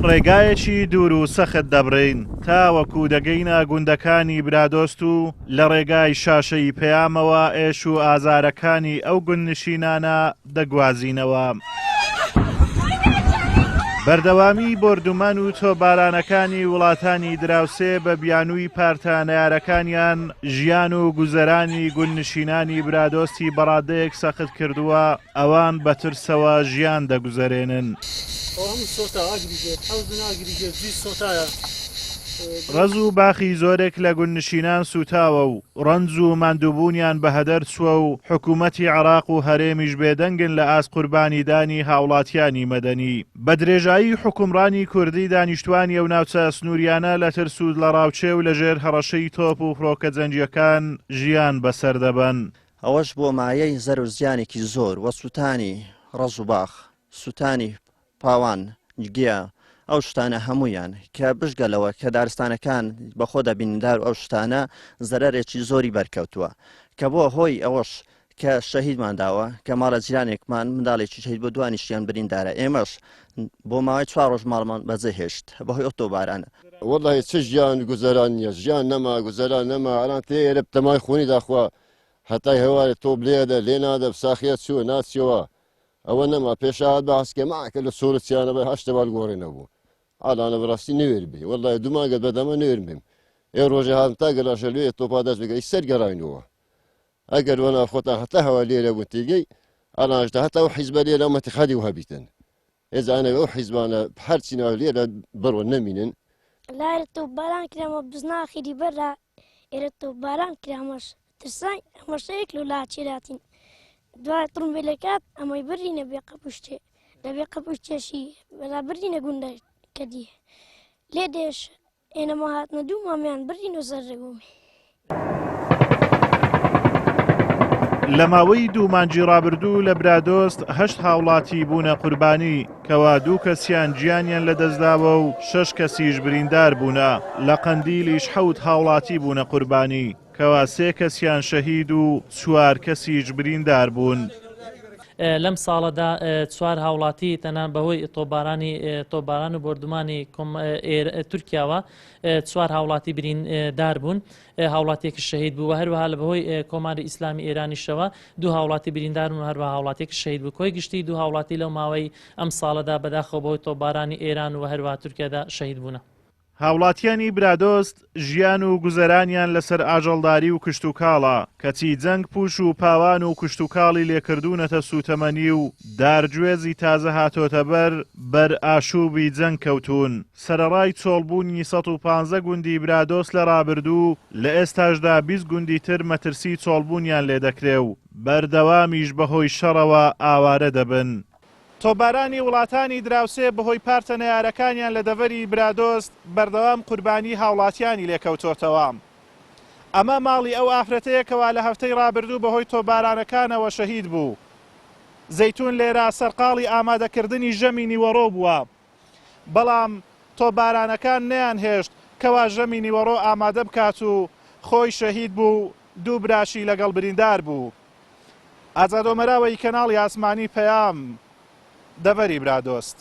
ڕێگایەکی دوور و سەخت دەبڕین تاوەکو دەگەینە گوندەکانی برادۆست و لە ڕێگای شاشەی پەیامەوە ئێش و ئازارەکانی ئەو گوندنشینانە دەگوازینەوە. بەردەوامی بردومان و تۆبارانەکانی وڵاتانی دراوسێ بە بیانووی پارتانەیارەکانیان ژیان و گوزەرانی گوندنشینانی برادۆستی بەڕادەیەک سەخت کردووە ئەوان بە ترسەوە ژیان دەگوزەرێنن. ڕەز و باخی زۆرێک لە گوندنشینان سوتاوە و ڕەنج و ماندووبوونیان بە هەدەر چووە و حکوومەتی عێراق و هەرێمیش بێدەنگن لە ئاست قوربانیدانی هاوڵاتیانی مەدەنی. بە درێژایی حکومڕانی کوردی دانیشتوانی ئەو ناوچە سنووریانە لە ترس و لە ڕاوچێ و لەژێر هەڕەشەی تۆپ و فڕۆکە جەنگیەکان ژیان بەسەر دەبەن. ئەوەش بۆ مایەی زەر و زیانێکی زۆر وە سووتانی ڕەز و باخ، سووتانی پاوان، گیا ئەو شتانە هەمویان کە بشگەلەوە کە دارستانەکان بەخۆ دەبینیدار و ئەو شتانە زەرەرێکی زۆری بەرکەوتووە کە بۆ هۆی ئەوەش کە شەهیدمان داوە کە ماڵە جیرانێکمان منداڵێکی شەهید بۆ دوانیشتیان بریندارە ئێمەش بۆ ماوەی 4 ڕۆژ ماڵمان بەجێ هێشت بەهۆی ئۆتۆبارانە. وەڵڵاهی چ ژیان گوزەران نییە ژیان نەما گوزەران نەما ئەلان تێ ئێرە تەمای خۆنی داخوا هەتای هەوارە تۆ بلێدە لێ نادە ساخیە چووە ناچیەوە ئەوە نەما پێشهات بە هەسکە ماکە لە سۆرچیانە بە هەشتە بال گۆڕێنەبوو ئالانە بەڕاستی نوێر بێ وەڵڵاهی دووماگەت بەدەمە نوێر بیم ئێ ڕۆژێ هاتم تا گەلاشە لێ تۆپادەست بگەی سەرگەڕاینەوە ئەگەر وەنا خۆتان هەتا هەوا لێرە بوون تێگەی ئالانشتا هەتا ئەو حیزبە لێرە مەتیخادی و هەبیتن ئێزانە ئەو حیزبانە هەرچی ناو لێرە بڕوە نەمینن لارە تۆپباران کرامە بزناخیری بەرا ئێرە تۆپباران کرامەش ترسای ئەمەشەیەک لەولا چێراتین دوای تڕمبیلەکات ئەمەی بڕینە بێ قەپوشتێ لە بێ قەپوشتێشی بەلا بڕینە گوندە کەدی لێ دێش ئێنەمە هاتنە دوو مامیان بڕین و زەرڕێبوومی. لە ماوەی دوو مانجی ڕابردوو لە برادۆست 8 هاوڵاتی بوونە قوربانی کەوا 2 کەسیان گیانیان لە دەستداوە و 6 کەسیش بریندار بوونە لە قەندیلیش 7 هاوڵاتی بوونە قوربانی کەوا 3 کەسیان شەهید و 4 کەسیش بریندار بوون. لەم ساڵەدا 4 هاوڵاتی تەنان بەهۆی تۆباران و بردومانی تورکیاوە 4 هاوڵاتی بریندار بوون هاوڵاتێکی شەهید بوو و هەروەها لە بەهۆی کۆماری ئیسلامی ئێرانیشەوە 2 هاوڵاتی بریندار بوون و هەروەها هاوڵاتێکی شەهید بوو کۆی گشتی 2 هاوڵاتی لەو ماوەی ئەم ساڵەدا بەداخەوە بەهۆی تۆبارانی ئێران و هەروەها تورکیادا شەهید بوونە. هاوڵاتیانی برادۆست ژیان و گوزەرانیان لەسەر ئاژەڵداری و کشت و کاڵە کەچی جەنگ پوش و پاوان و کشت و کاڵی لێکردوونەتە سوتەمەنی و دارگوێزی تازە هاتۆتە بەر ئاشوبی جەنگ کەوتون. سەرەڕای چۆڵبوونی 115 گوندی برادۆست لە ڕابردوو لە ئێستاشدا 20 گوندی تر مەترسی چۆڵبوونیان لێ دەکرێ و بەردەوامیش بەهۆی شەڕەوە ئاوارە دەبن. تۆبارانی وڵاتانی دراوسێ بەهۆی پارتەنەیارەکانیان لە دەڤەری برادۆست بەردەوام قوربانی هاوڵاتیانی لێکەوتۆتەوە. ئەمە ماڵی ئەو ئافرەتەیەکەوە لە هەفتەی ڕابردوو بەهۆی تۆبارانەکانەوە شەهید بوو. زەیتون لێرە سەرقاڵی ئامادەکردنی ژەمی نیوەڕۆ بووە بەڵام تۆبارانەکان نەیان هێشت کەوا ژەمی نیوەڕۆ ئامادە بکات و خۆی شەهید بوو 2 براشی لەگەڵ بریندار بوو. ئازادۆمەراوەی کەناڵی ئاسمانی پەیام دەڤەری برادۆست.